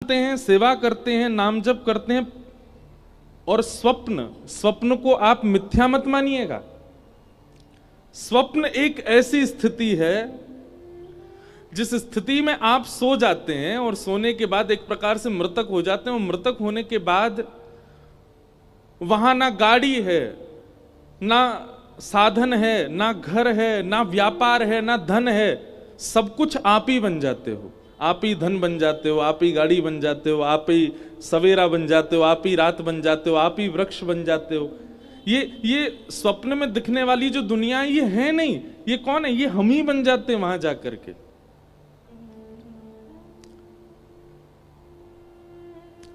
सुनते हैं, सेवा करते हैं, नाम जप करते हैं, और स्वप्न को आप मिथ्या मत मानिएगा। स्वप्न एक ऐसी स्थिति है जिस स्थिति में आप सो जाते हैं और सोने के बाद एक प्रकार से मृतक हो जाते हैं, और मृतक होने के बाद वहां ना गाड़ी है, ना साधन है, ना घर है, ना व्यापार है, ना धन है, सब कुछ आप ही बन जाते हो। आप ही धन बन जाते हो, आप ही गाड़ी बन जाते हो, आप ही सवेरा बन जाते हो, आप ही रात बन जाते हो, आप ही वृक्ष बन जाते हो। ये स्वप्न में दिखने वाली जो दुनिया है, ये है नहीं, ये कौन है? ये हम ही बन जाते हैं वहां जाकर के।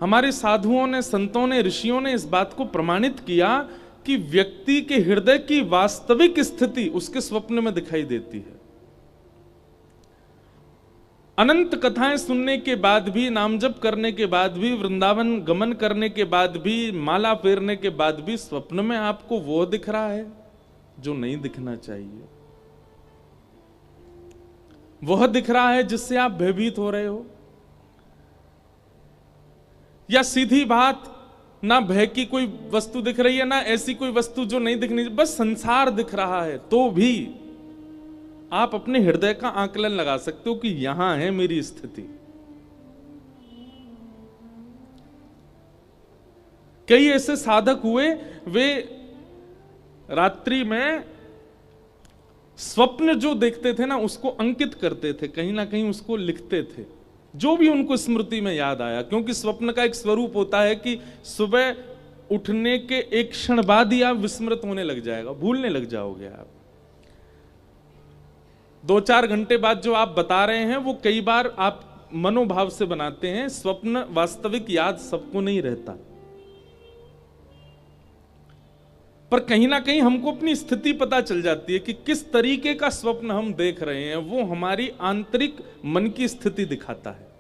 हमारे साधुओं ने, संतों ने, ऋषियों ने इस बात को प्रमाणित किया कि व्यक्ति के हृदय की वास्तविक स्थिति उसके स्वप्न में दिखाई देती है। अनंत कथाएं सुनने के बाद भी, नाम जप करने के बाद भी, वृंदावन गमन करने के बाद भी, माला फेरने के बाद भी स्वप्न में आपको वो दिख रहा है जो नहीं दिखना चाहिए। वह दिख रहा है जिससे आप भयभीत हो रहे हो। या सीधी बात, ना भय की कोई वस्तु दिख रही है, ना ऐसी कोई वस्तु जो नहीं दिखनी, बस संसार दिख रहा है, तो भी आप अपने हृदय का आकलन लगा सकते हो कि यहां है मेरी स्थिति। कई ऐसे साधक हुए, वे रात्रि में स्वप्न जो देखते थे ना, उसको अंकित करते थे, कहीं ना कहीं उसको लिखते थे, जो भी उनको स्मृति में याद आया। क्योंकि स्वप्न का एक स्वरूप होता है कि सुबह उठने के एक क्षण बाद ही आप विस्मृत होने लग जाएगा, भूलने लग जाओगे आप। 2-4 घंटे बाद जो आप बता रहे हैं वो कई बार आप मनोभाव से बनाते हैं। स्वप्न वास्तविक याद सबको नहीं रहता, पर कहीं ना कहीं हमको अपनी स्थिति पता चल जाती है कि किस तरीके का स्वप्न हम देख रहे हैं। वो हमारी आंतरिक मन की स्थिति दिखाता है।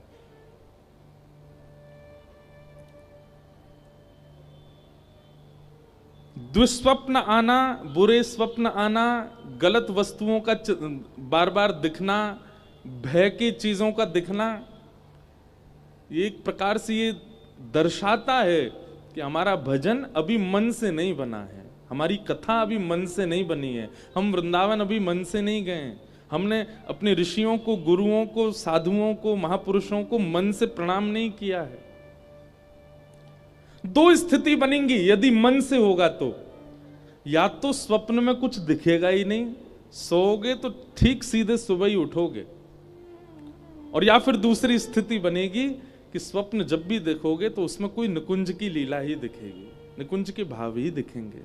दुष्स्वप्न आना, बुरे स्वप्न आना, गलत वस्तुओं का बार बार दिखना, भय की चीजों का दिखना, ये एक प्रकार से ये दर्शाता है कि हमारा भजन अभी मन से नहीं बना है, हमारी कथा अभी मन से नहीं बनी है, हम वृंदावन अभी मन से नहीं गए। हमने अपने ऋषियों को, गुरुओं को, साधुओं को, महापुरुषों को मन से प्रणाम नहीं किया है। 2 स्थिति बनेंगी यदि मन से होगा तो, या तो स्वप्न में कुछ दिखेगा ही नहीं, सोओगे तो ठीक सीधे सुबह ही उठोगे, और या फिर दूसरी स्थिति बनेगी कि स्वप्न जब भी देखोगे तो उसमें कोई निकुंज की लीला ही दिखेगी, निकुंज के भाव ही दिखेंगे।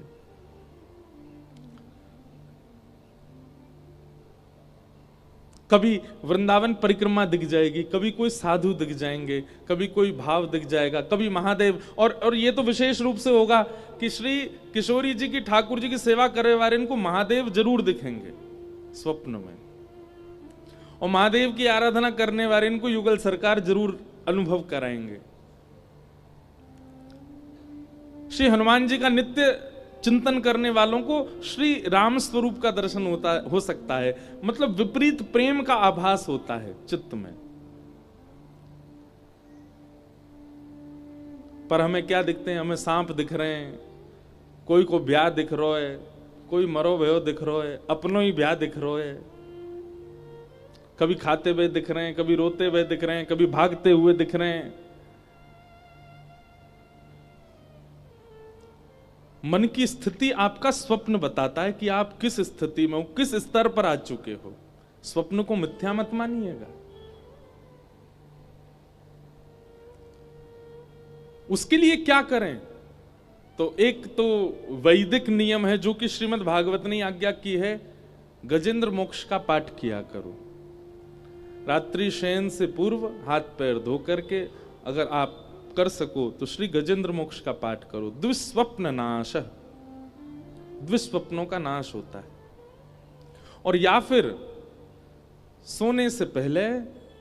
कभी वृंदावन परिक्रमा दिख जाएगी, कभी कोई साधु दिख जाएंगे, कभी कोई भाव दिख जाएगा, कभी महादेव, और ये तो विशेष रूप से होगा कि श्री किशोरी जी की, ठाकुर जी की सेवा करने वाले इनको महादेव जरूर दिखेंगे स्वप्न में, और महादेव की आराधना करने वाले इनको युगल सरकार जरूर अनुभव कराएंगे। श्री हनुमान जी का नित्य चिंतन करने वालों को श्री राम स्वरूप का दर्शन हो सकता है, मतलब विपरीत प्रेम का आभास होता है चित्त में। पर हमें क्या दिखते हैं? हमें सांप दिख रहे हैं, कोई को ब्याह दिख रहा है, कोई मरो भयो दिख रहा है, अपनों ही ब्याह दिख रहा है, कभी खाते हुए दिख रहे हैं, कभी रोते हुए दिख रहे हैं, कभी भागते हुए दिख रहे हैं। मन की स्थिति आपका स्वप्न बताता है कि आप किस स्थिति में हो, किस स्तर पर आ चुके हो। स्वप्न को मिथ्या मत मानिएगा। उसके लिए क्या करें? तो एक तो वैदिक नियम है जो कि श्रीमद् भागवत ने आज्ञा की है, गजेंद्र मोक्ष का पाठ किया करो। रात्रि शयन से पूर्व हाथ पैर धो करके अगर आप कर सको तो श्री गजेंद्र मोक्ष का पाठ करो। दुष्स्वप्न नाश, दुष्स्वप्नों का नाश होता है। और या फिर सोने से पहले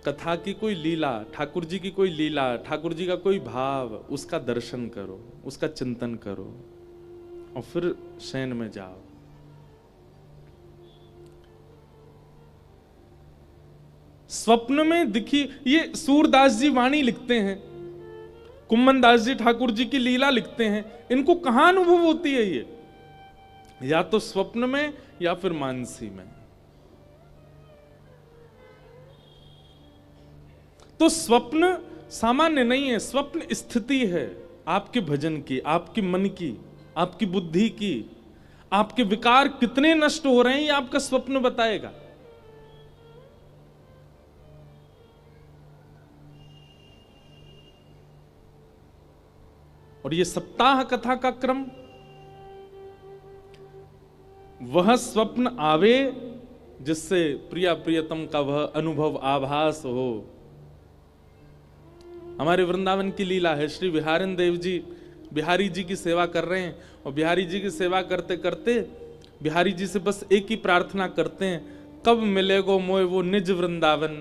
कथा की कोई लीला, ठाकुर जी की कोई लीला, ठाकुर जी का कोई भाव, उसका दर्शन करो, उसका चिंतन करो और फिर शयन में जाओ। स्वप्न में दिखी, ये सूरदास जी वाणी लिखते हैं कुम्मन दास जी ठाकुर जी की लीला लिखते हैं, इनको कहां अनुभव होती है ये? या तो स्वप्न में या फिर मानसी में। तो स्वप्न सामान्य नहीं है, स्वप्न स्थिति है आपके भजन की, आपके मन की, आपकी बुद्धि की। आपके विकार कितने नष्ट हो रहे हैं ये आपका स्वप्न बताएगा। और ये सप्ताह कथा का क्रम, वह स्वप्न आवे जिससे प्रिया प्रियतम का वह अनुभव आभास हो। हमारे वृंदावन की लीला है, श्री बिहारिन देव जी बिहारी जी की सेवा कर रहे हैं, और बिहारी जी की सेवा करते करते बिहारी जी से बस एक ही प्रार्थना करते हैं, कब मिलेगो मोए वो निज वृंदावन।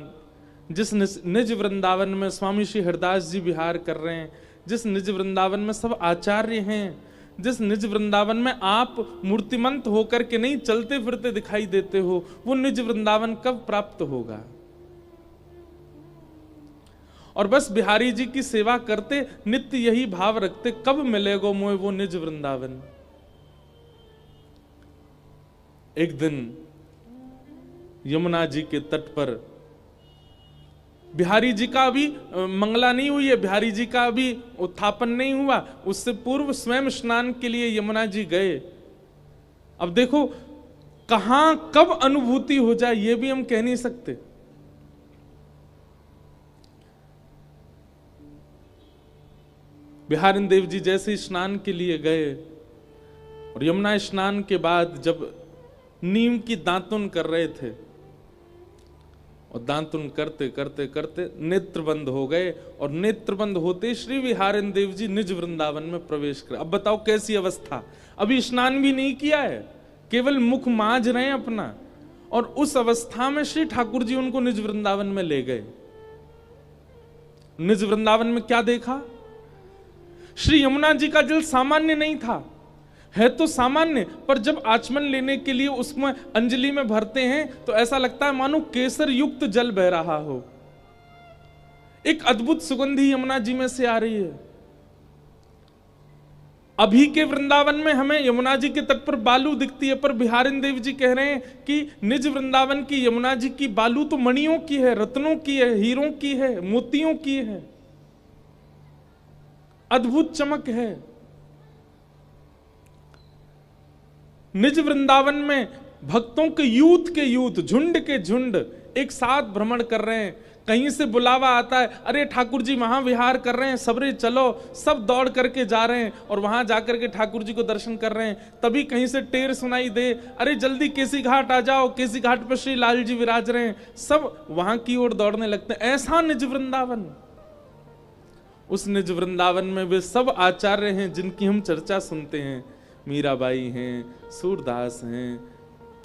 जिस निज वृंदावन में स्वामी श्री हरदास जी विहार कर रहे हैं, जिस निज वृंदावन में सब आचार्य हैं, जिस निज वृंदावन में आप मूर्तिमंत होकर के नहीं चलते फिरते दिखाई देते हो, वो निज वृंदावन कब प्राप्त होगा। और बस बिहारी जी की सेवा करते नित्य यही भाव रखते, कब मिलेगो मोए वो निज वृंदावन। एक दिन यमुना जी के तट पर बिहारी जी का अभी मंगला नहीं हुई है, बिहारी जी का अभी उत्थापन नहीं हुआ, उससे पूर्व स्वयं स्नान के लिए यमुना जी गए। अब देखो कहां कब अनुभूति हो जाए ये भी हम कह नहीं सकते। बिहारिन देव जी जैसे स्नान के लिए गए, और यमुना स्नान के बाद जब नीम की दातुन कर रहे थे, और दातुन करते करते करते नेत्र बंद हो गए, और नेत्र बंद होते श्री बिहारिन देव जी निज वृंदावन में प्रवेश कर। अब बताओ कैसी अवस्था, अभी स्नान भी नहीं किया है, केवल मुख मांज रहे हैं अपना, और उस अवस्था में श्री ठाकुर जी उनको निज वृंदावन में ले गए। निज वृंदावन में क्या देखा? श्री यमुना जी का जल सामान्य नहीं था, है तो सामान्य, पर जब आचमन लेने के लिए उसमें अंजलि में भरते हैं तो ऐसा लगता है मानो केसर युक्त जल बह रहा हो। एक अद्भुत सुगंधी यमुना जी में से आ रही है। अभी के वृंदावन में हमें यमुना जी के तट पर बालू दिखती है, पर बिहारिन देव जी कह रहे हैं कि निज वृंदावन की यमुना जी की बालू तो मणियों की है, रत्नों की है, हीरों की है, मोतियों की है, अद्भुत चमक है। निज वृंदावन में भक्तों के यूथ झुंड के झुंड एक साथ भ्रमण कर रहे हैं। कहीं से बुलावा आता है, अरे ठाकुर जी वहां विहार कर रहे हैं, सबरे चलो, सब दौड़ करके जा रहे हैं और वहां जाकर के ठाकुर जी को दर्शन कर रहे हैं। तभी कहीं से टेर सुनाई दे, अरे जल्दी केसी घाट आ जाओ, केसी घाट पर श्री लाल जी विराज रहे हैं, सब वहां की ओर दौड़ने लगते हैं। ऐसा निज वृंदावन, उस निज वृंदावन में वे सब आचार्य हैं जिनकी हम चर्चा सुनते हैं। मीराबाई हैं, सूरदास हैं,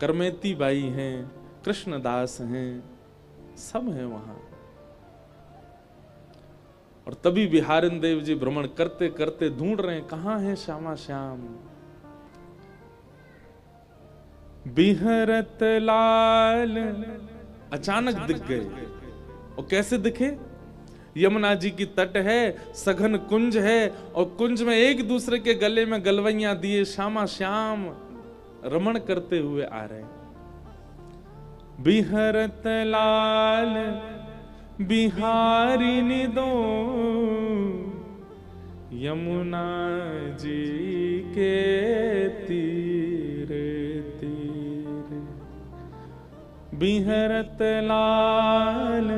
करमेती बाई हैं, कृष्णदास हैं, सब हैं वहां। और तभी बिहारिन देव जी भ्रमण करते करते ढूंढ रहे हैं कहां है श्यामा श्याम। बिहरत लाल अचानक दिख गए। और कैसे दिखे? यमुना जी की तट है, सघन कुंज है, और कुंज में एक दूसरे के गले में गलवैया दिए श्यामा श्याम रमण करते हुए आ रहे हैं। बिहरत लाल बिहारी निदो यमुना जी के तीरे तीरे। बिहरत लाल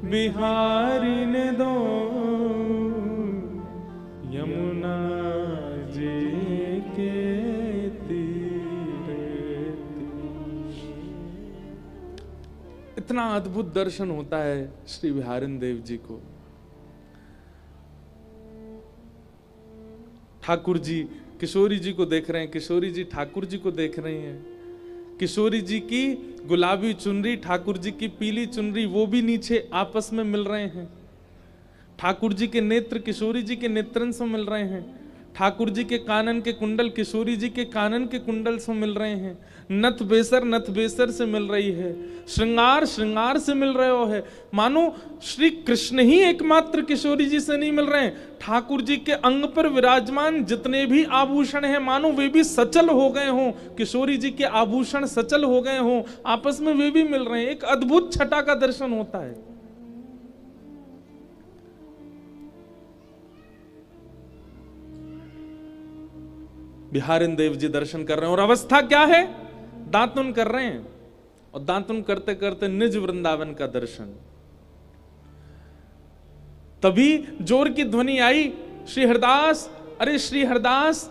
बिहारी ने दो यमुना जी के तीरे। इतना अद्भुत दर्शन होता है श्री बिहारिन देव जी को। ठाकुर जी किशोरी जी को देख रहे हैं, किशोरी जी ठाकुर जी को देख रही हैं। किशोरी जी की गुलाबी चुनरी, ठाकुर जी की पीली चुनरी, वो भी नीचे आपस में मिल रहे हैं। ठाकुर जी के नेत्र किशोरी जी के नेत्रन से मिल रहे हैं। ठाकुर जी के कानन के कुंडल किशोरी जी के कानन के कुंडल से मिल रहे हैं, नथ बेसर से मिल रही है, श्रृंगार से मिल रहे हो है। मानो श्री कृष्ण ही एकमात्र किशोरी जी से नहीं मिल रहे हैं, ठाकुर जी के अंग पर विराजमान जितने भी आभूषण हैं मानो वे भी सचल हो गए हों, किशोरी जी के आभूषण सचल हो गए हों, आपस में वे भी मिल रहे हैं। एक अद्भुत छटा का दर्शन होता है। बिहारिन देव जी दर्शन कर रहे हैं और अवस्था क्या है, दातुन कर रहे हैं, और दातुन करते करते निज वृंदावन का दर्शन। तभी जोर की ध्वनि आई, श्री हरदास, अरे श्री हरदास।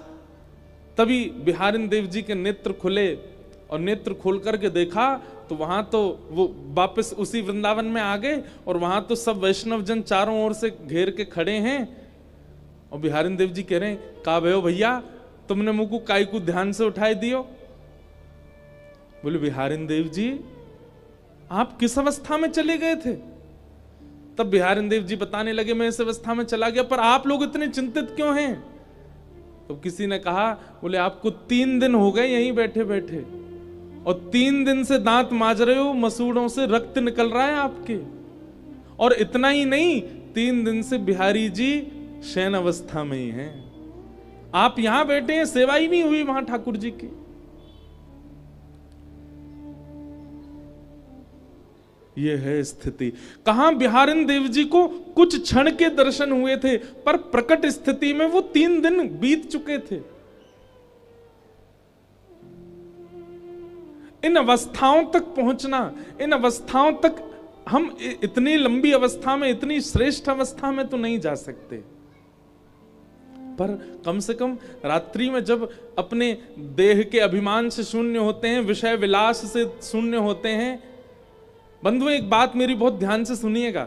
तभी बिहारिन देव जी के नेत्र खुले और नेत्र खोल करके देखा तो वहां तो वो वापस उसी वृंदावन में आ गए और वहां तो सब वैष्णव जन चारों ओर से घेर के खड़े हैं। और बिहारिन देव जी कह रहे हैं, का भयो भैया तुमने मुझको काय को ध्यान से उठाए दियो। बोले बिहारिन देव जी आप किस अवस्था में चले गए थे? तब बिहारिन देव जी बताने लगे, मैं इस अवस्था में चला गया, पर आप लोग इतने चिंतित क्यों हैं? तो किसी ने कहा, बोले आपको 3 दिन हो गए यहीं बैठे बैठे और 3 दिन से दांत माज रहे हो, मसूड़ों से रक्त निकल रहा है आपके, और इतना ही नहीं 3 दिन से बिहारी जी शयन अवस्था में ही हैं, आप यहां बैठे हैं, सेवा ही नहीं हुई वहां ठाकुर जी की। यह है स्थिति। कहां बिहारिन देव जी को कुछ क्षण के दर्शन हुए थे, पर प्रकट स्थिति में वो 3 दिन बीत चुके थे। इन अवस्थाओं तक पहुंचना, इन अवस्थाओं तक हम इतनी लंबी अवस्था में, इतनी श्रेष्ठ अवस्था में तो नहीं जा सकते, पर कम से कम रात्रि में जब अपने देह के अभिमान से शून्य होते हैं, विषय विलास से शून्य होते हैं। बंधुओं एक बात मेरी बहुत ध्यान से सुनिएगा,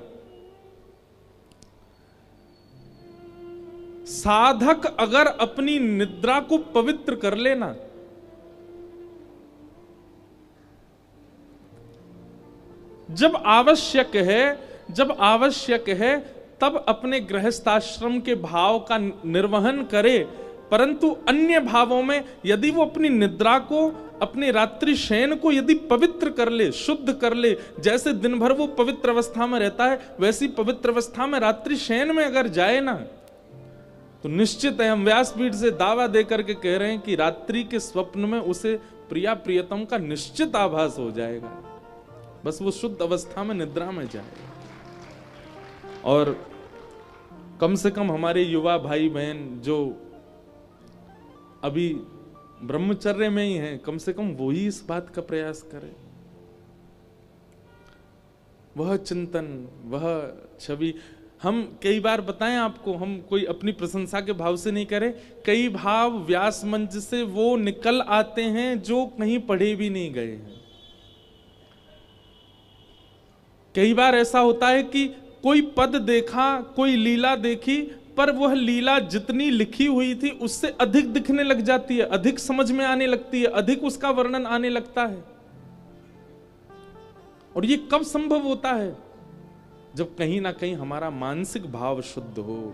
साधक अगर अपनी निद्रा को पवित्र कर लेना, जब आवश्यक है तब अपने गृहस्थाश्रम के भाव का निर्वहन करे, परंतु अन्य भावों में यदि वो अपनी निद्रा को, अपने रात्रि शयन को यदि पवित्र कर ले, शुद्ध कर ले, जैसे दिन भर वो पवित्र अवस्था में रहता है वैसी पवित्र अवस्था में रात्रि शयन में अगर जाए ना, तो निश्चित है, हम व्यासपीठ से दावा देकर के कह रहे हैं कि रात्रि के स्वप्न में उसे प्रिया प्रियतम का निश्चित आभास हो जाएगा, बस वो शुद्ध अवस्था में निद्रा में जाए। और कम से कम हमारे युवा भाई बहन जो अभी ब्रह्मचर्य में ही हैं, कम से कम वो ही इस बात का प्रयास करें। वह चिंतन, वह छवि, हम कई बार बताएं आपको, हम कोई अपनी प्रशंसा के भाव से नहीं करें, कई भाव व्यास मंच से वो निकल आते हैं जो कहीं पढ़े भी नहीं गए हैं। कई बार ऐसा होता है कि कोई पद देखा, कोई लीला देखी, पर वह लीला जितनी लिखी हुई थी उससे अधिक दिखने लग जाती है, अधिक समझ में आने लगती है, अधिक उसका वर्णन आने लगता है। और ये कब संभव होता है? जब कहीं ना कहीं हमारा मानसिक भाव शुद्ध हो,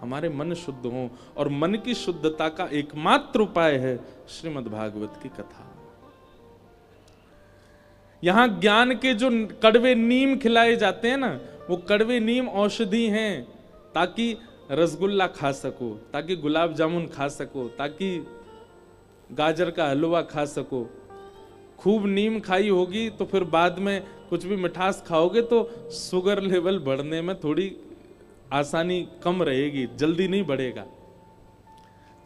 हमारे मन शुद्ध हो, और मन की शुद्धता का एकमात्र उपाय है श्रीमद् भागवत की कथा। यहां ज्ञान के जो कड़वे नीम खिलाए जाते हैं ना, वो कड़वे नीम औषधि हैं, ताकि रसगुल्ला खा सको, ताकि गुलाब जामुन खा सको, ताकि गाजर का हलवा खा सको। खूब नीम खाई होगी तो फिर बाद में कुछ भी मिठास खाओगे तो शुगर लेवल बढ़ने में थोड़ी आसानी कम रहेगी, जल्दी नहीं बढ़ेगा।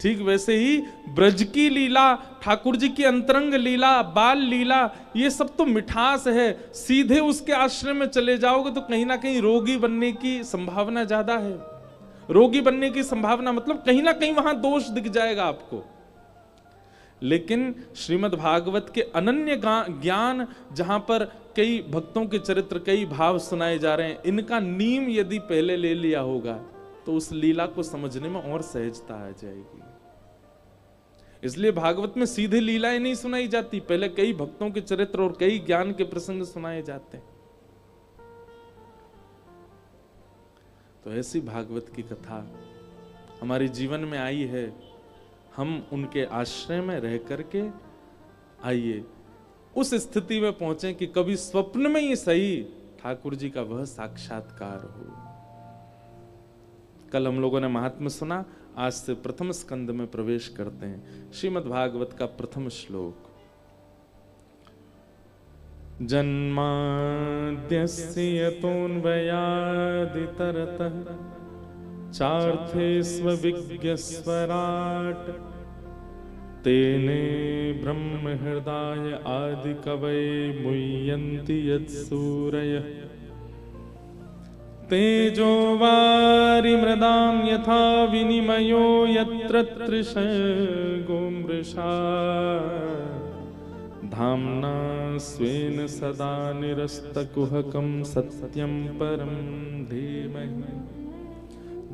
ठीक वैसे ही ब्रज की लीला, ठाकुर जी की अंतरंग लीला, बाल लीला, ये सब तो मिठास है। सीधे उसके आश्रम में चले जाओगे तो कहीं ना कहीं रोगी बनने की संभावना ज्यादा है। रोगी बनने की संभावना मतलब कहीं ना कहीं वहां दोष दिख जाएगा आपको। लेकिन श्रीमद् भागवत के अनन्य ज्ञान, जहां पर कई भक्तों के चरित्र, कई भाव सुनाए जा रहे हैं, इनका नीम यदि पहले ले लिया होगा तो उस लीला को समझने में और सहजता आ जाएगी। इसलिए भागवत में सीधे लीलाएं नहीं सुनाई जाती, पहले कई भक्तों के चरित्र और कई ज्ञान के प्रसंग सुनाए जाते हैं। तो ऐसी भागवत की कथा हमारे जीवन में आई है, हम उनके आश्रय में रह करके आइए उस स्थिति में पहुंचे कि कभी स्वप्न में ही सही ठाकुर जी का वह साक्षात्कार हो। कल हम लोगों ने महात्म्य सुना, आज से प्रथम स्कंद में प्रवेश करते हैं। श्रीमद् भागवत का प्रथम श्लोक। जन्माद्यस्य यतोऽन्वयादितरतः चार्थेष्वभिज्ञस्वराट् तेने ब्रह्महृदाय आदिकवये मुह्यन्ति यत्सूरयः तेजो वारिमृदां यथा विनिमयो यत्र तृषगो मृषा धाम्ना स्वेन सदा निरस्तकुहकं सत्यं परं धीमहि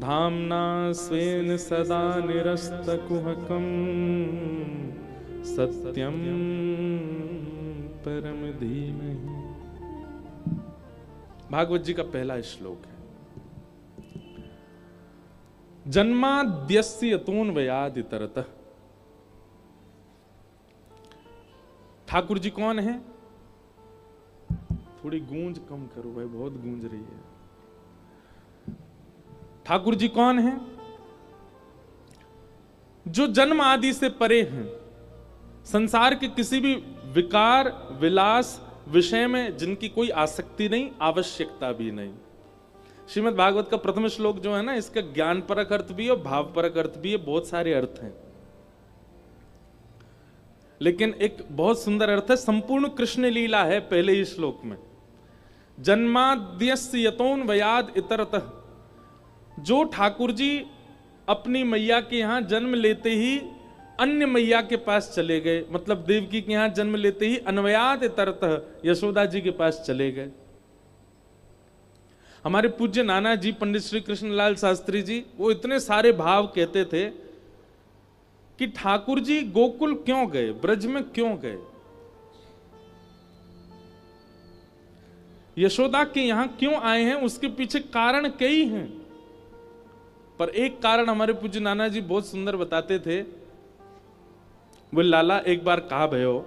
धाम्ना स्वेन सदा निरस्तकुहकं सत्यं परम धीमहि। भागवत जी का पहला श्लोक है। जन्माद्यस्य यतोऽन्वयादितरतः। ठाकुर जी कौन है? थोड़ी गूंज कम करो भाई, बहुत गूंज रही है। ठाकुर जी कौन है? जो जन्म आदि से परे हैं, संसार के किसी भी विकार विलास विषय में जिनकी कोई आसक्ति नहीं, आवश्यकता भी नहीं। श्रीमद् भागवत का प्रथम श्लोक जो है ना, इसका ज्ञान परक अर्थ भी है और भाव परक अर्थ भी है, बहुत सारे अर्थ हैं, लेकिन एक बहुत सुंदर अर्थ है, संपूर्ण कृष्ण लीला है पहले ही श्लोक में। जन्माद्यस्य यतोऽन्वयाद् इतरतः। जो ठाकुर जी अपनी मैया के यहां जन्म लेते ही अन्य मैया के पास चले गए, मतलब देवकी के यहां जन्म लेते ही अन्वयाद् इतरतः यशोदा जी के पास चले गए। हमारे पूज्य नाना जी पंडित श्री कृष्णलाल शास्त्री जी, वो इतने सारे भाव कहते थे कि ठाकुर जी गोकुल क्यों गए, ब्रज में क्यों गए, यशोदा के यहां क्यों आए हैं, उसके पीछे कारण कई हैं। पर एक कारण हमारे पूज्य नाना जी बहुत सुंदर बताते थे। वो लाला एक बार कहा भयो,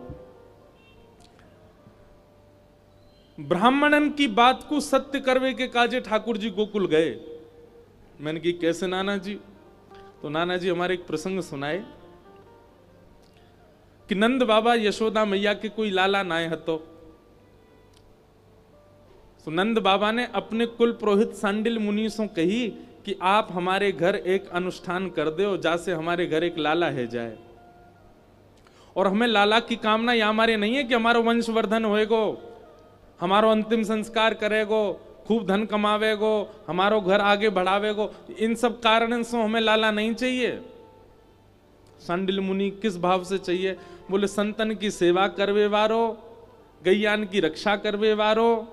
ब्राह्मणन की बात को सत्य करवे के काजे ठाकुर जी गोकुल गए। मैंने की कैसे नाना जी? तो नाना जी हमारे एक प्रसंग सुनाए कि नंद बाबा यशोदा मैया के कोई लाला नाय हतो। तो नंद बाबा ने अपने कुल पुरोहित सांडिल मुनि से कही कि आप हमारे घर एक अनुष्ठान कर दो, जैसे हमारे घर एक लाला है जाए। और हमें लाला की कामना या हमारे नहीं है कि हमारा वंशवर्धन होएगो, हमारो अंतिम संस्कार करेगो, खूब धन कमावेगो, हमारो घर आगे बढ़ावेगो। इन सब कारण से हमें लाला नहीं चाहिए। सांडिल मुनि किस भाव से चाहिए? बोले संतन की सेवा करवे वारो, गैयान की रक्षा करवे वारो,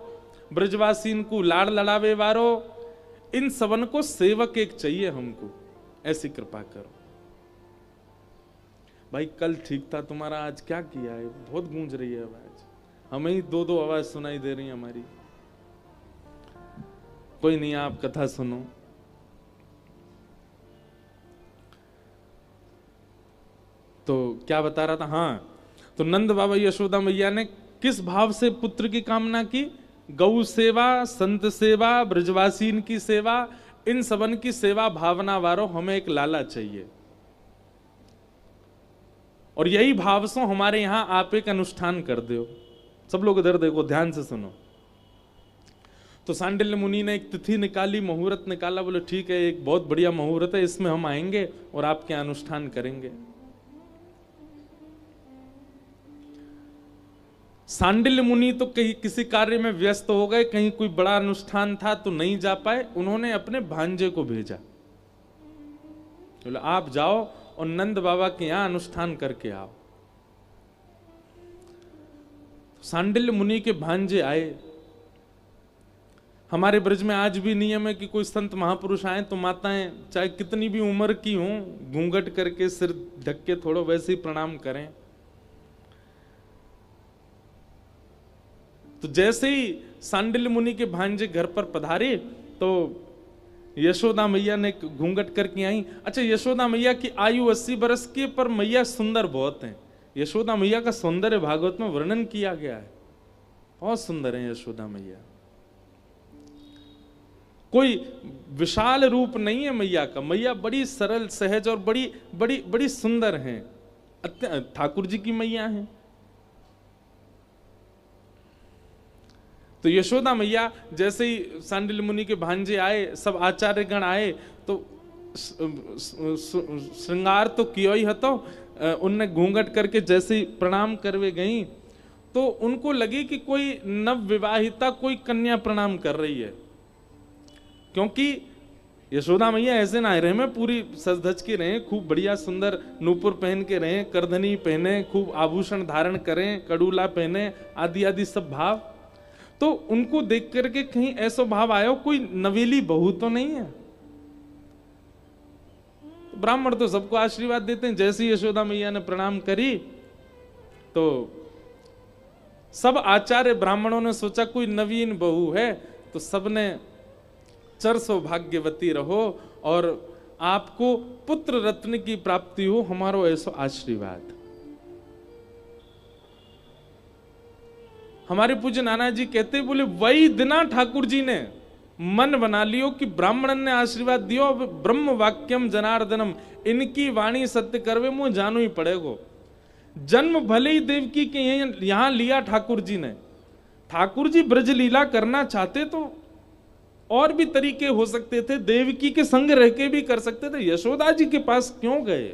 ब्रजवासीन को लाड़ लड़ावे वारो, इन सबन को सेवक एक चाहिए हमको, ऐसी कृपा करो। भाई कल ठीक था तुम्हारा, आज क्या किया है? बहुत गूंज रही है आवाज, हमें ही दो दो आवाज सुनाई दे रही है हमारी। कोई नहीं, आप कथा सुनो। तो क्या बता रहा था? हाँ, तो नंद बाबा यशोदा मैया ने किस भाव से पुत्र की कामना की? गौ सेवा, संत सेवा, ब्रजवासीन की सेवा, इन सबन की सेवा भावना वारो हमें एक लाला चाहिए। और यही भाव से हमारे यहां आप एक अनुष्ठान कर दो। सब लोग इधर देखो, ध्यान से सुनो। तो सांडिल्य मुनि ने एक तिथि निकाली, मुहूर्त निकाला। बोले ठीक है, एक बहुत बढ़िया मुहूर्त है, इसमें हम आएंगे और आपके अनुष्ठान करेंगे। सांडिल्य मुनि तो कहीं किसी कार्य में व्यस्त हो गए, कहीं कोई बड़ा अनुष्ठान था तो नहीं जा पाए। उन्होंने अपने भांजे को भेजा, बोले आप जाओ और नंद बाबा के यहां अनुष्ठान करके आओ। सांडिल्य मुनि के भांजे आए। हमारे ब्रज में आज भी नियम है कि कोई संत महापुरुष आए तो माताएं चाहे कितनी भी उम्र की हों, घूंघट करके सिर ढक के थोड़ा वैसे ही प्रणाम करें। तो जैसे ही सांडिल्य मुनि के भांजे घर पर पधारे तो यशोदा मैया ने घूंघट करके आई। अच्छा, यशोदा मैया की आयु 80 बरस की, पर मैया सुंदर बहुत हैं। यशोदा मैया का सौंदर्य भागवत में वर्णन किया गया है, बहुत सुंदर है यशोदा मैया। कोई विशाल रूप नहीं है मैया का, मैया बड़ी सरल सहज और बड़ी बड़ी बड़ी सुंदर हैं। ठाकुर जी की मैया हैं। तो यशोदा मैया जैसे ही सांडिल्य मुनि के भांजे आए, सब आचार्यगण आए, तो श्रृंगार तो कियो ही हतो, उनने घूंघट करके जैसे ही प्रणाम करवे गई, तो उनको लगे कि कोई नव विवाहिता कोई कन्या प्रणाम कर रही है, क्योंकि यशोदा मैया ऐसे ना रहे में पूरी सज धज के रहे, खूब बढ़िया सुंदर नूपुर पहन के रहे, करधनी पहने, खूब आभूषण धारण करें, कड़ूला पहने, आदि आदि सब भाव। तो उनको देख करके कहीं ऐसा भाव आया कोई नवेली बहू तो नहीं है। ब्राह्मण तो सबको आशीर्वाद देते हैं। जैसे यशोदा मैया ने प्रणाम करी तो सब आचार्य ब्राह्मणों ने सोचा कोई नवीन बहू है, तो सबने चर सौभाग्यवती रहो और आपको पुत्र रत्न की प्राप्ति हो, हमारो ऐसा आशीर्वाद। हमारे पूज्य नाना जी कहते, बोले वही दिना ठाकुर जी ने मन बना लियो कि ब्राह्मण ने आशीर्वाद दियो, अब ब्रह्म वाक्यम जनार्दनम, इनकी वाणी सत्य करवे मुझे जानो ही पड़ेगो। जन्म भले ही देवकी के यहां लिया ठाकुर जी ने। ठाकुर जी ब्रज लीला करना चाहते तो और भी तरीके हो सकते थे, देवकी के संग रह के भी कर सकते थे। यशोदा जी के पास क्यों गए?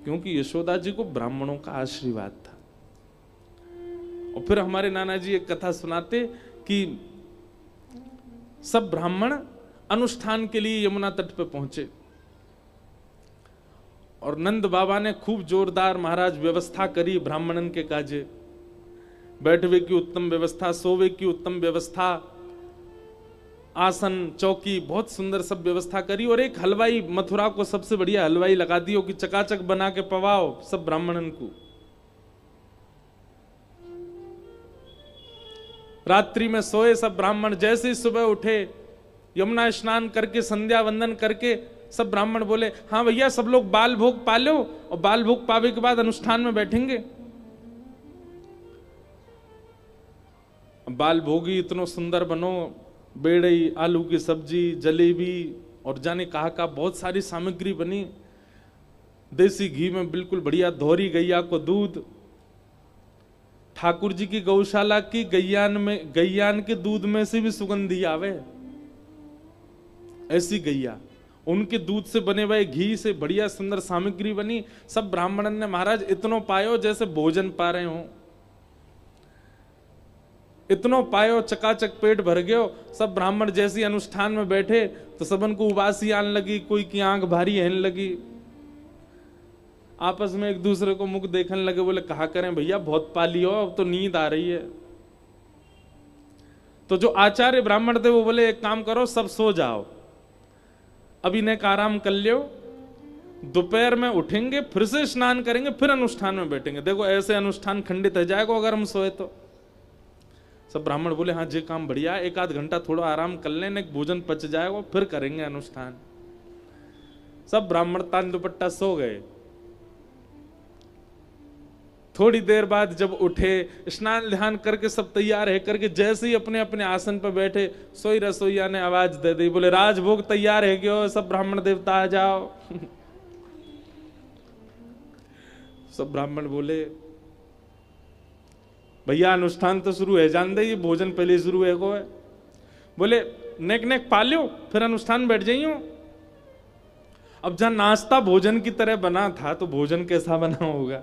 क्योंकि यशोदा जी को ब्राह्मणों का आशीर्वाद था। और फिर हमारे नाना जी एक कथा सुनाते कि सब ब्राह्मण अनुष्ठान के लिए यमुना तट पे पहुंचे और नंद बाबा ने खूब जोरदार महाराज व्यवस्था करी ब्राह्मणन के काजे। बैठवे की उत्तम व्यवस्था, सोवे की उत्तम व्यवस्था, आसन चौकी बहुत सुंदर सब व्यवस्था करी। और एक हलवाई, मथुरा को सबसे बढ़िया हलवाई लगा दियो कि चकाचक बना के पवाओ सब ब्राह्मणन को। रात्रि में सोए सब ब्राह्मण, जैसे ही सुबह उठे यमुना स्नान करके संध्या वंदन करके सब ब्राह्मण बोले, हाँ भैया सब लोग बाल भोग पा लो, और बाल भोग पावे के बाद अनुष्ठान में बैठेंगे। बाल भोगी इतनो सुंदर बनो, बेड़ई, आलू की सब्जी, जलेबी और जाने कहा का बहुत सारी सामग्री बनी। देसी घी में बिल्कुल बढ़िया धोरी गैया को दूध, ठाकुर जी की गौशाला की गैयान के दूध में से भी सुगंधी आवे, ऐसी गैया, उनके दूध से बने हुए घी से बढ़िया सुंदर सामग्री बनी। सब ब्राह्मणन ने महाराज इतनो पायो जैसे भोजन पा रहे हो, इतनो पायो, चकाचक पेट भर गयो। सब ब्राह्मण जैसे अनुष्ठान में बैठे तो सबन को उबासी आने लगी, कोई की आंख भारी रहने लगी, आपस में एक दूसरे को मुख देखने लगे। बोले कहा करें भैया बहुत पा लियो, अब तो नींद आ रही है। तो जो आचार्य ब्राह्मण थे वो बोले एक काम करो, सब सो जाओ, अभी ने आराम कर लियो, दोपहर में उठेंगे, फिर से स्नान करेंगे, फिर अनुष्ठान में बैठेंगे। देखो ऐसे अनुष्ठान खंडित हो जाएगा अगर हम सोए तो। सब ब्राह्मण बोले हाँ जी काम बढ़िया, एक आध घंटा थोड़ा आराम कर लेने, भोजन पच जाएगा, फिर करेंगे अनुष्ठान। सब ब्राह्मण तान दुपट्टा सो गए। थोड़ी देर बाद जब उठे, स्नान ध्यान करके सब तैयार है करके जैसे ही अपने अपने आसन पर बैठे, सोई रसोईया ने आवाज दे दी, बोले राजभोग तैयार है क्यों, सब ब्राह्मण देवता आ जाओ। सब ब्राह्मण बोले भैया अनुष्ठान तो शुरू है, जान दे ये भोजन पहले शुरू है को है। बोले नेक नेक पा लो फिर अनुष्ठान बैठ जाइयो। अब जहां नाश्ता भोजन की तरह बना था तो भोजन कैसा बना होगा।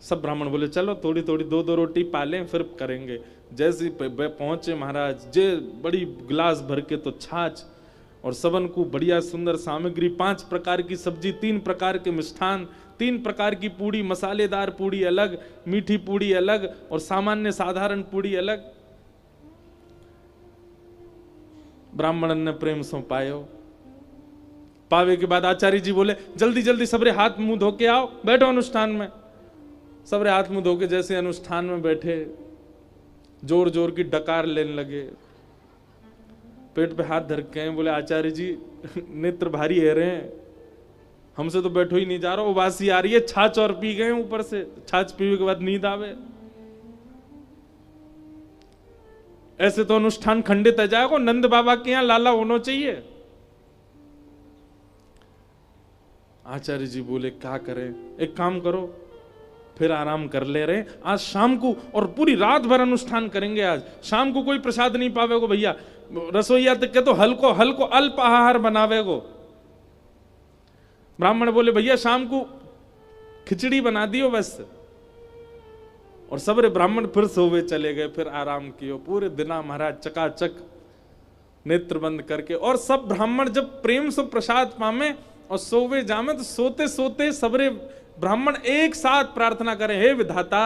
सब ब्राह्मण बोले चलो थोड़ी थोड़ी दो दो रोटी पालें फिर करेंगे। जैसे पहुंचे महाराज, जे बड़ी गिलास भर के तो छाछ और सबन को बढ़िया सुंदर सामग्री, 5 प्रकार की सब्जी, 3 प्रकार के मिष्ठान, 3 प्रकार की पूड़ी, मसालेदार पूड़ी अलग, मीठी पूड़ी अलग और सामान्य साधारण पूड़ी अलग। ब्राह्मणन ने प्रेम सो पायो। पावे के बाद आचार्य जी बोले जल्दी जल्दी सबरे हाथ मुंह धो के आओ, बैठो अनुष्ठान में। सबरे हाथ मुंह धो के जैसे अनुष्ठान में बैठे, जोर जोर की डकार लेने लगे। पेट पे हाथ धर के बोले आचार्य जी नेत्र भारी है रहे हैं, हमसे तो बैठो ही नहीं जा रहा, उबासी आ रही है, छाछ और पी गए ऊपर से, छाछ पीने के बाद नींद आवे, ऐसे तो अनुष्ठान खंडित है जाएगा। नंद बाबा के यहां लाला होना चाहिए। आचार्य जी बोले क्या करें, एक काम करो फिर आराम कर ले रहे, आज शाम को और पूरी रात भर अनुष्ठान करेंगे, आज शाम को कोई प्रसाद नहीं पावेगो भैया, रसोईया तक के तो हल्को हल्को अल्प आहार बनावेगो। ब्राह्मण बोले भैया शाम को खिचड़ी बना दियो बस, और सबरे ब्राह्मण फिर सोवे चले गए, फिर आराम कियो पूरे दिना महाराज चकाचक नेत्र बंद करके। और सब ब्राह्मण जब प्रेम से प्रसाद पामे और सोवे जामे तो सोते सोते सबरे ब्राह्मण एक साथ प्रार्थना करें, हे विधाता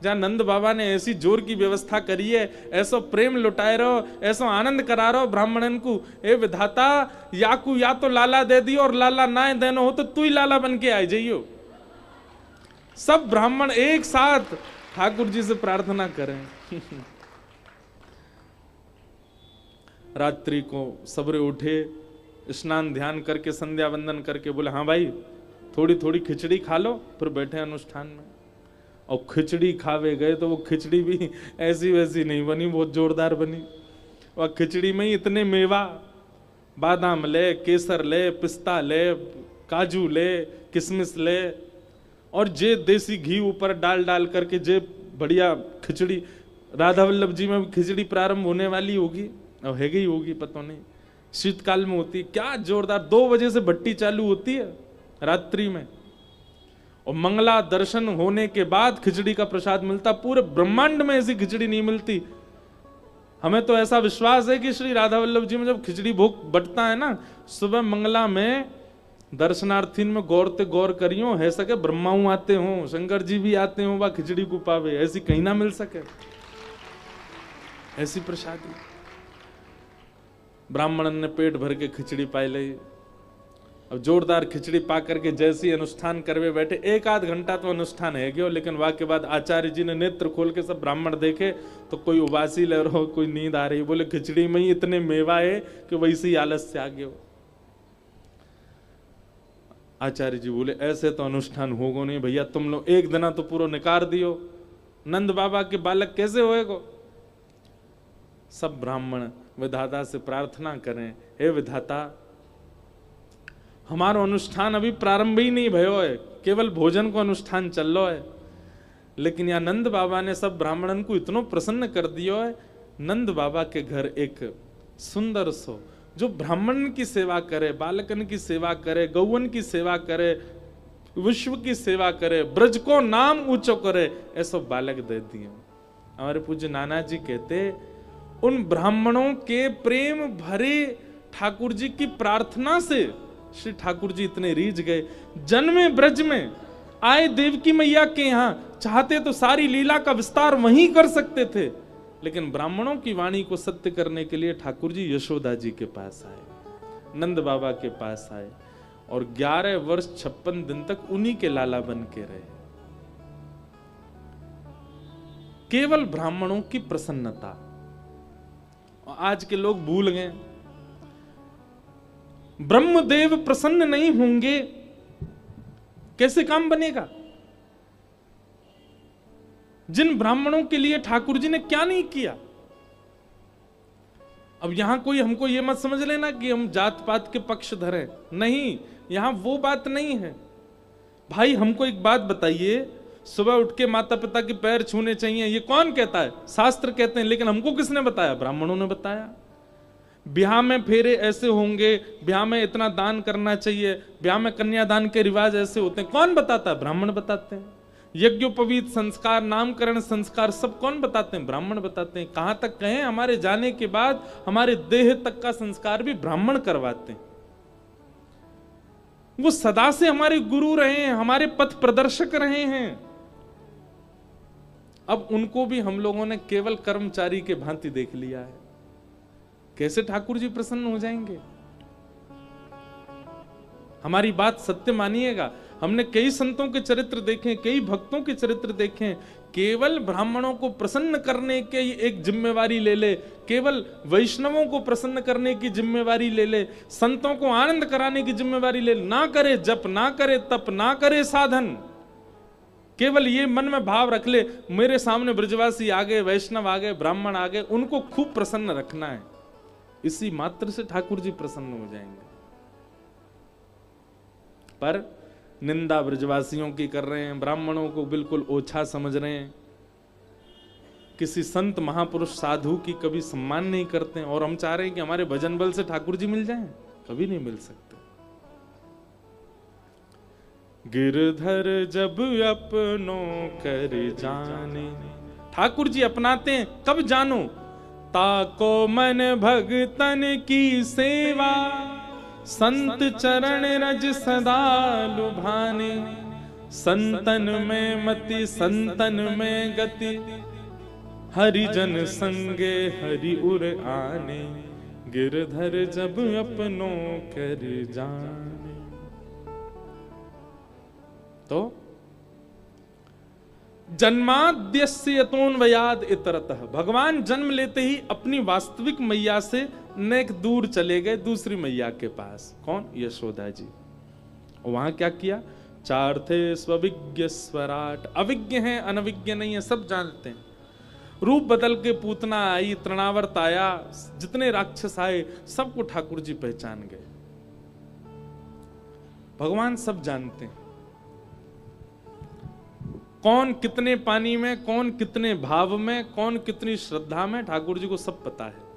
जहां नंद बाबा ने ऐसी जोर की व्यवस्था करी है, ऐसा प्रेम लुटाए रहो, ऐसा आनंद करा रहो ब्राह्मणन को, हे विधाता याकू या तो लाला दे दियो और लाला ना देना हो तो तू ही लाला बन के आ जाइयो। सब ब्राह्मण एक साथ ठाकुर जी से प्रार्थना करें। रात्रि को सबरे उठे, स्नान ध्यान करके संध्या वंदन करके बोले हाँ भाई थोड़ी थोड़ी खिचड़ी खा लो, फिर बैठे अनुष्ठान में। और खिचड़ी खावे गए तो वो खिचड़ी भी ऐसी वैसी नहीं बनी, बहुत जोरदार बनी। और खिचड़ी में ही इतने मेवा, बादाम ले, केसर ले, पिस्ता ले, काजू ले, किशमिश ले, और जे देसी घी ऊपर डाल डाल करके जे बढ़िया खिचड़ी। राधा वल्लभ जी में खिचड़ी प्रारंभ होने वाली होगी और है गई होगी, पता नहीं, शीतकाल में होती है, क्या जोरदार। 2 बजे से भट्टी चालू होती है रात्रि में, और मंगला दर्शन होने के बाद खिचड़ी का प्रसाद मिलता। पूरे ब्रह्मांड में ऐसी खिचड़ी नहीं मिलती। हमें तो ऐसा विश्वास है कि श्री राधा वल्लभ जी में जब खिचड़ी भोग बटता है ना, सुबह मंगला में दर्शनार्थी में गौरते गौर करियो, है सके ब्रह्माऊ आते हो, शंकर जी भी आते हो, वह खिचड़ी को पावे, ऐसी कहीं ना मिल सके ऐसी प्रसादी। ब्राह्मणन ने पेट भर के खिचड़ी पाई ली। अब जोरदार खिचड़ी पा करके जैसे अनुष्ठान करवे बैठे, 1-8 घंटा तो अनुष्ठान है गयो, लेकिन वहां के बाद आचार्य जी ने नेत्र खोल के सब ब्राह्मण देखे तो कोई उबासी ले रहो, कोई नींद आ रही, बोले खिचड़ी में ही इतने मेवा है कि वैसे ही आलस से आ गयो। आचार्य जी बोले ऐसे तो अनुष्ठान होगो नहीं भैया, तुम लोग एक दिन तो पूरा निकार दियो, नंद बाबा के बालक कैसे होएगो। सब ब्राह्मण विधाता से प्रार्थना करें, हे विधाता हमारो अनुष्ठान अभी प्रारंभ ही नहीं भयो है, केवल भोजन को अनुष्ठान चल रहा है, लेकिन यहाँ नंद बाबा ने सब ब्राह्मणन को इतना प्रसन्न कर दियो है। नंद बाबा के घर एक सुंदर सो जो ब्राह्मण की सेवा करे, बालकन की सेवा करे, गौवन की सेवा करे, विश्व की सेवा करे, ब्रज को नाम ऊंचो करे, ऐसा बालक दे दिए। हमारे पूज्य नाना जी कहते उन ब्राह्मणों के प्रेम भरे ठाकुर जी की प्रार्थना से श्री ठाकुर जी इतने रीझ गए। जन्मे ब्रज में आए देवकी मैया के यहां, चाहते तो सारी लीला का विस्तार वहीं कर सकते थे, लेकिन ब्राह्मणों की वाणी को सत्य करने के लिए ठाकुर जी यशोदा जी के पास आए, नंद बाबा के पास आए, और 11 वर्ष 56 दिन तक उन्हीं के लाला बन के रहे। केवल ब्राह्मणों की प्रसन्नता। और आज के लोग भूल गए, ब्रह्मदेव प्रसन्न नहीं होंगे कैसे काम बनेगा। जिन ब्राह्मणों के लिए ठाकुर जी ने क्या नहीं किया। अब यहां कोई हमको ये मत समझ लेना कि हम जात पात के पक्ष धरे, नहीं, यहां वो बात नहीं है। भाई हमको एक बात बताइए, सुबह उठ के माता पिता के पैर छूने चाहिए, ये कौन कहता है? शास्त्र कहते हैं, लेकिन हमको किसने बताया? ब्राह्मणों ने बताया। ब्याह में फेरे ऐसे होंगे, ब्याह में इतना दान करना चाहिए, ब्याह में कन्यादान के रिवाज ऐसे होते हैं, कौन बताता है? ब्राह्मण बताते हैं। यज्ञोपवीत संस्कार, नामकरण संस्कार सब कौन बताते हैं? ब्राह्मण बताते हैं। कहां तक कहें, हमारे जाने के बाद हमारे देह तक का संस्कार भी ब्राह्मण करवाते हैं। वो सदा से हमारे गुरु रहे हैं, हमारे पथ प्रदर्शक रहे हैं। अब उनको भी हम लोगों ने केवल कर्मचारी के भांति देख लिया है। कैसे ठाकुर जी प्रसन्न हो जाएंगे? हमारी बात सत्य मानिएगा। हमने कई संतों के चरित्र देखे, कई भक्तों के चरित्र देखे, केवल ब्राह्मणों को प्रसन्न करने के एक जिम्मेवारी ले ले, केवल वैष्णवों को प्रसन्न करने की जिम्मेवारी ले ले, संतों को आनंद कराने की जिम्मेवारी ले, ना करे जप, ना करे तप, ना करे साधन, केवल ये मन में भाव रख ले, मेरे सामने ब्रजवासी आ गए, वैष्णव आ गए, ब्राह्मण आ गए, उनको खूब प्रसन्न रखना है। इसी मात्र से ठाकुर जी प्रसन्न हो जाएंगे। पर निंदा ब्रजवासियों की कर रहे हैं, ब्राह्मणों को बिल्कुल ओछा समझ रहे हैं, किसी संत महापुरुष साधु की कभी सम्मान नहीं करते हैं, और हम चाह रहे हैं कि हमारे भजन बल से ठाकुर जी मिल जाएं, कभी नहीं मिल सकते। गिरधर जब अपनों कर जाने, ठाकुर जी अपनाते हैं, कब जानो, ताको मन भगतन की सेवा, संत चरण रज सदा लुभाने, संतन में मति संतन में गति, हरिजन संगे हरि उर आने, गिरधर जब अपनों कर जाने। तो जन्माद्यस्य यतोन्वयाद इतरतः, भगवान जन्म लेते ही अपनी वास्तविक मैया से नेक दूर चले गए दूसरी मैया के पास। कौन? यशोदा जी। वहां क्या किया? चार थे स्वविज्ञ स्वराट, अविज्ञ हैं, अनविज्ञ नहीं है, सब जानते हैं। रूप बदल के पूतना आई, तृणावर्त आया, जितने राक्षस आए सबको ठाकुर जी पहचान गए। भगवान सब जानते हैं, कौन कितने पानी में, कौन कितने भाव में, कौन कितनी श्रद्धा में, ठाकुर जी को सब पता है।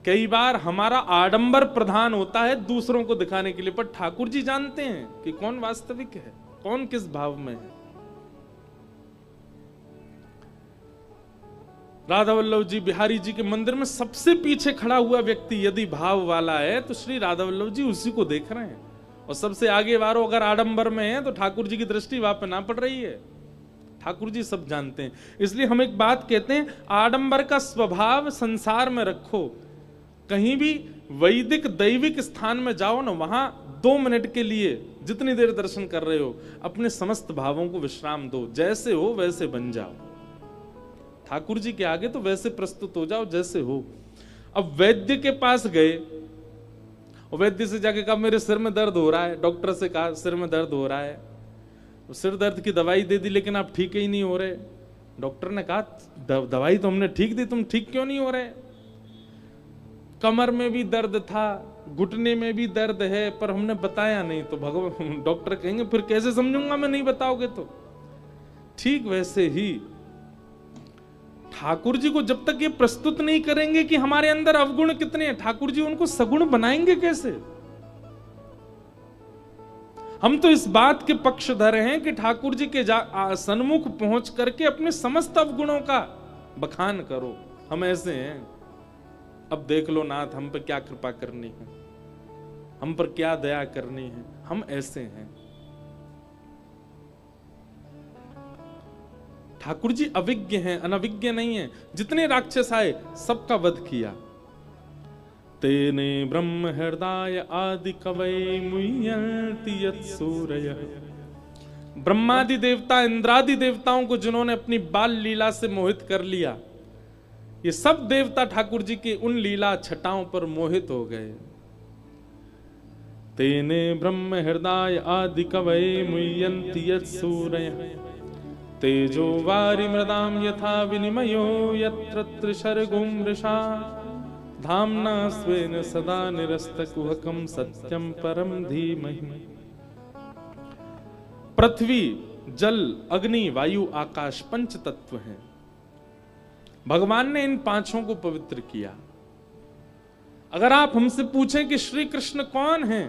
कई बार हमारा आडंबर प्रधान होता है दूसरों को दिखाने के लिए, पर ठाकुर जी जानते हैं कि कौन वास्तविक है, कौन किस भाव में है। राधा वल्लभ जी, बिहारी जी के मंदिर में सबसे पीछे खड़ा हुआ व्यक्ति यदि भाव वाला है तो श्री राधा वल्लभ जी उसी को देख रहे हैं, और सबसे आगे वालों अगर आडंबर में है तो ठाकुर जी की दृष्टि वहां पर ना पड़ रही है। ठाकुर जी सब जानते हैं। इसलिए हम एक बात कहते हैं, आडंबर का स्वभाव संसार में रखो, कहीं भी वैदिक दैविक स्थान में जाओ ना, वहां 2 मिनट के लिए जितनी देर दर्शन कर रहे हो अपने समस्त भावों को विश्राम दो, जैसे हो वैसे बन जाओ। ठाकुर जी के आगे तो वैसे प्रस्तुत हो जाओ जैसे हो। अब वैद्य के पास गए और वैद्य से जाके कहा मेरे सिर में दर्द हो रहा है, डॉक्टर से कहा सिर में दर्द हो रहा है, सिर दर्द की दवाई दे दी लेकिन आप ठीक ही नहीं हो रहे। डॉक्टर ने कहा दवाई तो हमने ठीक दी, तुम ठीक क्यों नहीं हो रहे? कमर में भी दर्द था, घुटने में भी दर्द है, पर हमने बताया नहीं। तो भगवान डॉक्टर कहेंगे फिर कैसे समझूंगा मैं, नहीं बताओगे तो। ठीक वैसे ही ठाकुर जी को जब तक ये प्रस्तुत नहीं करेंगे कि हमारे अंदर अवगुण कितने हैं, ठाकुर जी उनको सगुण बनाएंगे कैसे? हम तो इस बात के पक्षधर हैं कि ठाकुर जी के सन्मुख पहुंच करके अपने समस्त अवगुणों का बखान करो। हम ऐसे हैं, अब देख लो नाथ हम पर क्या कृपा करनी है, हम पर क्या दया करनी है, हम ऐसे हैं। ठाकुर जी अविज्ञ हैं, अनविज्ञ नहीं है। जितने राक्षस आए सबका वध किया। तेने ब्रह्म हृदय आदि कवये मुह्यन्ति यत्सूरयः, ब्रह्मादि देवता इंद्रादि देवताओं को जिन्होंने अपनी बाल लीला से मोहित कर लिया, ये सब देवता ठाकुर जी की उन लीला छटाओं पर मोहित हो गए। तेने ब्रह्म हृदय आदि कवये मुह्यन्ति यत्सूरयः, तेजो वारि मृदाम यथा विनिमयो यत्र त्रिशर्गो मृषा, धाम्ना स्वेन सदा निरस्तकुहकं सत्यं परम धीमहि। पृथ्वी, जल, अग्नि, वायु, आकाश 5 तत्व हैं। भगवान ने इन 5 को पवित्र किया। अगर आप हमसे पूछें कि श्री कृष्ण कौन हैं,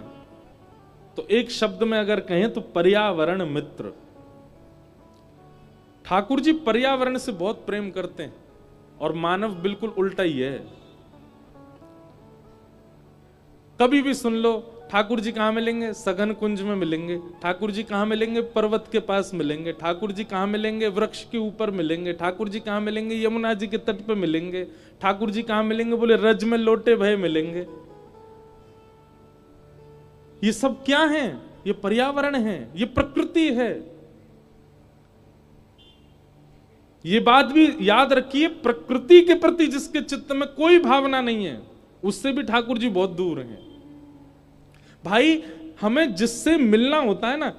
तो एक शब्द में अगर कहें तो पर्यावरण मित्र। ठाकुर जी पर्यावरण से बहुत प्रेम करते हैं और मानव बिल्कुल उल्टा ही है। कभी भी सुन लो ठाकुर जी कहां मिलेंगे? सघन कुंज में मिलेंगे। ठाकुर जी कहां मिलेंगे? पर्वत के पास मिलेंगे। ठाकुर जी कहां मिलेंगे? वृक्ष के ऊपर मिलेंगे। ठाकुर जी कहां मिलेंगे? यमुना जी के तट पे मिलेंगे। ठाकुर जी कहां मिलेंगे? बोले रज में लोटे भय मिलेंगे। ये सब क्या हैं? ये पर्यावरण है, ये प्रकृति है। ये बात भी याद रखिए, प्रकृति के प्रति जिसके चित्त में कोई भावना नहीं है, उससे भी ठाकुर जी बहुत दूर हैं। भाई, हमें जिससे मिलना होता है ना,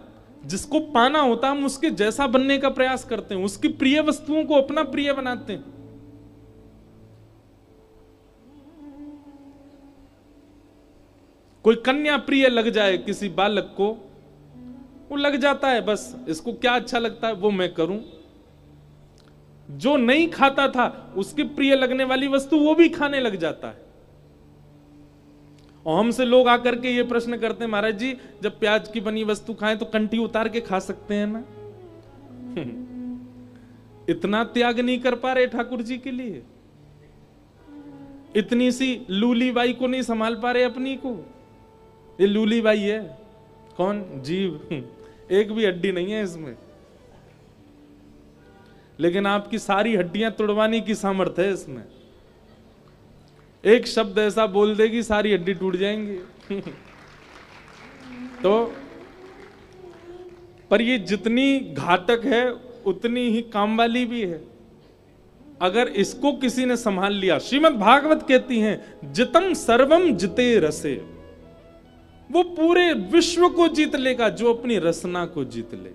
जिसको पाना होता है, हम उसके जैसा बनने का प्रयास करते हैं, उसकी प्रिय वस्तुओं को अपना प्रिय बनाते हैं। कोई कन्या प्रिय लग जाए किसी बालक को, वो लग जाता है, बस इसको क्या अच्छा लगता है वो मैं करूं। जो नहीं खाता था उसके प्रिय लगने वाली वस्तु वो भी खाने लग जाता है। और हमसे लोग आकर के ये प्रश्न करते हैं, महाराज जी जब प्याज की बनी वस्तु खाएं तो कंठी उतार के खा सकते हैं ना? इतना त्याग नहीं कर पा रहे ठाकुर जी के लिए, इतनी सी लूली बाई को नहीं संभाल पा रहे अपनी को। ये लूली बाई है कौन? जीव, एक भी हड्डी नहीं है इसमें, लेकिन आपकी सारी हड्डियां तोड़वाने की सामर्थ्य है इसमें। एक शब्द ऐसा बोल देगी सारी हड्डी टूट जाएंगी। तो पर ये जितनी घातक है उतनी ही काम वाली भी है। अगर इसको किसी ने संभाल लिया, श्रीमद् भागवत कहती हैं जितम सर्वम जिते रसे, वो पूरे विश्व को जीत लेगा जो अपनी रसना को जीत ले,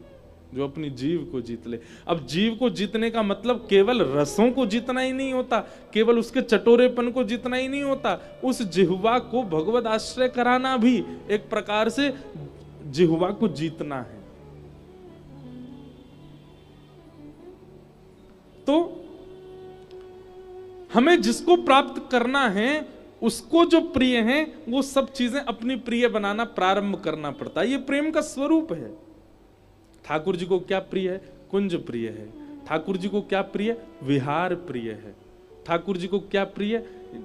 जो अपनी जीव को जीत ले। अब जीव को जीतने का मतलब केवल रसों को जीतना ही नहीं होता, केवल उसके चटोरेपन को जीतना ही नहीं होता, उस जिह्वा को भगवद आश्रय कराना भी एक प्रकार से जिह्वा को जीतना है। तो हमें जिसको प्राप्त करना है, उसको जो प्रिय है, वो सब चीजें अपनी प्रिय बनाना प्रारंभ करना पड़ता है। ये प्रेम का स्वरूप है। ठाकुर जी को क्या प्रिय है? कुंज प्रिय है। ठाकुर जी को क्या प्रिय? विहार प्रिय है। ठाकुर जी को क्या प्रिय?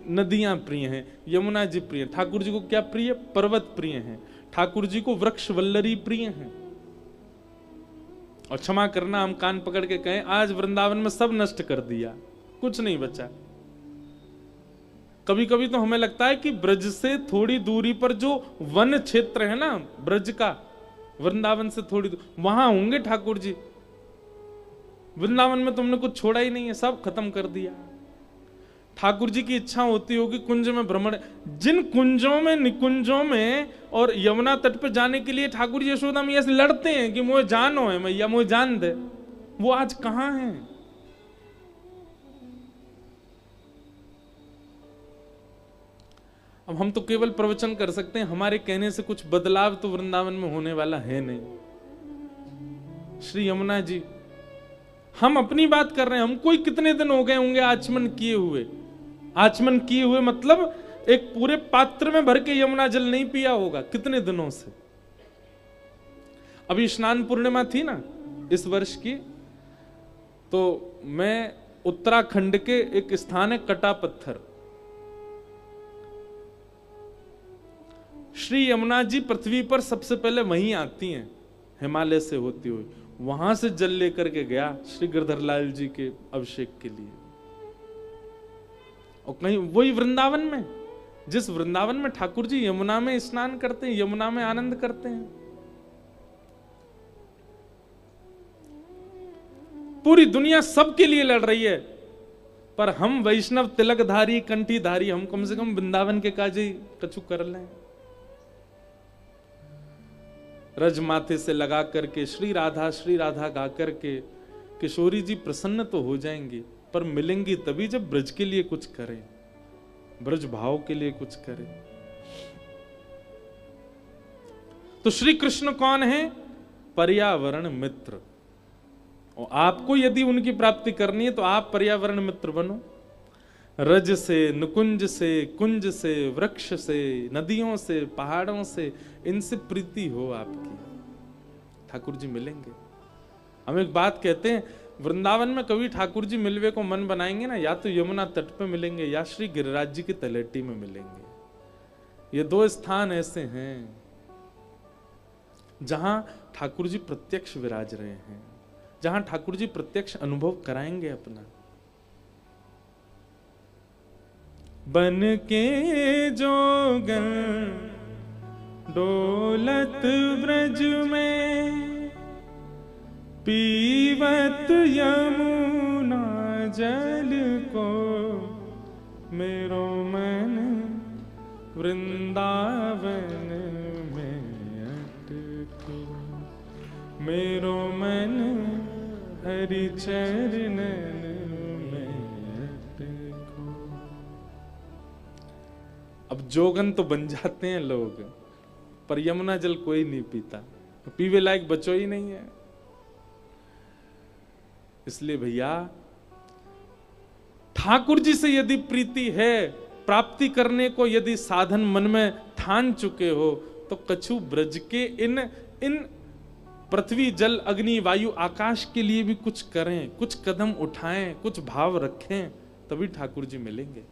नदियां प्रिय हैं, यमुना जी प्रिय। ठाकुर जी को क्या प्रिय? पर्वत प्रिय हैं। ठाकुर जी को वृक्ष वल्लरी प्रिय हैं। और क्षमा करना, हम कान पकड़ के कहें आज वृंदावन में सब नष्ट कर दिया, कुछ नहीं बचा। कभी कभी तो हमें लगता है कि ब्रज से थोड़ी दूरी पर जो वन क्षेत्र है ना, ब्रज का, वृंदावन से थोड़ी दूर, वहां होंगे ठाकुर जी। वृंदावन में तुमने कुछ छोड़ा ही नहीं है, सब खत्म कर दिया। ठाकुर जी की इच्छा होती होगी कुंज में भ्रमण, जिन कुंजों में, निकुंजों में और यमुना तट पे जाने के लिए ठाकुर जी यशोदा मैया से लड़ते हैं कि मुझे जानो है मैया, मुझे जान दे, वो आज कहां है? अब हम तो केवल प्रवचन कर सकते हैं, हमारे कहने से कुछ बदलाव तो वृंदावन में होने वाला है नहीं। श्री यमुना जी, हम अपनी बात कर रहे हैं, हमको ही कितने दिन हो गए होंगे आचमन किए हुए। आचमन किए हुए मतलब एक पूरे पात्र में भर के यमुना जल नहीं पिया होगा कितने दिनों से। अभी स्नान पूर्णिमा थी ना इस वर्ष की, तो मैं उत्तराखंड के एक स्थान है कटा पत्थर, श्री यमुना जी पृथ्वी पर सबसे पहले वहीं आती हैं हिमालय से होती हुई, वहां से जल लेकर के गया श्री गिरधर लाल जी के अभिषेक के लिए। और कहीं वही वृंदावन में, जिस वृंदावन में ठाकुर जी यमुना में स्नान करते हैं, यमुना में आनंद करते हैं। पूरी दुनिया सबके लिए लड़ रही है, पर हम वैष्णव तिलकधारी कंठीधारी, हम कम से कम वृंदावन के काजे कछु कर लें। रज माथे से लगा करके श्री राधा गा करके किशोरी जी प्रसन्न तो हो जाएंगी, पर मिलेंगी तभी जब ब्रज के लिए कुछ करें, ब्रज भाव के लिए कुछ करें। तो श्री कृष्ण कौन है? पर्यावरण मित्र। और आपको यदि उनकी प्राप्ति करनी है तो आप पर्यावरण मित्र बनो। रज से, नुकुंज से, कुंज से, वृक्ष से, नदियों से, पहाड़ों से, इनसे प्रीति हो आपकी, ठाकुर जी मिलेंगे। हम एक बात कहते हैं, वृंदावन में कभी ठाकुर जी मिलवे को मन बनाएंगे ना, या तो यमुना तट पे मिलेंगे या श्री गिरिराज जी की तलेटी में मिलेंगे। ये दो स्थान ऐसे हैं जहां ठाकुर जी प्रत्यक्ष विराज रहे हैं, जहां ठाकुर जी प्रत्यक्ष अनुभव कराएंगे अपना। बन के जोगन डोलत ब्रज में पीवत यमुना जल को, मेरो मन वृंदावन में अटको, मेरो मन हरि चरणन में अटको। अब जोगन तो बन जाते हैं लोग, पर यमुना जल कोई नहीं पीता, पीवे लायक बचो ही नहीं है। इसलिए भैया ठाकुर जी से यदि प्रीति है, प्राप्ति करने को यदि साधन मन में ठान चुके हो, तो कछु ब्रज के इन पृथ्वी जल अग्नि वायु आकाश के लिए भी कुछ करें, कुछ कदम उठाएं, कुछ भाव रखें, तभी ठाकुर जी मिलेंगे।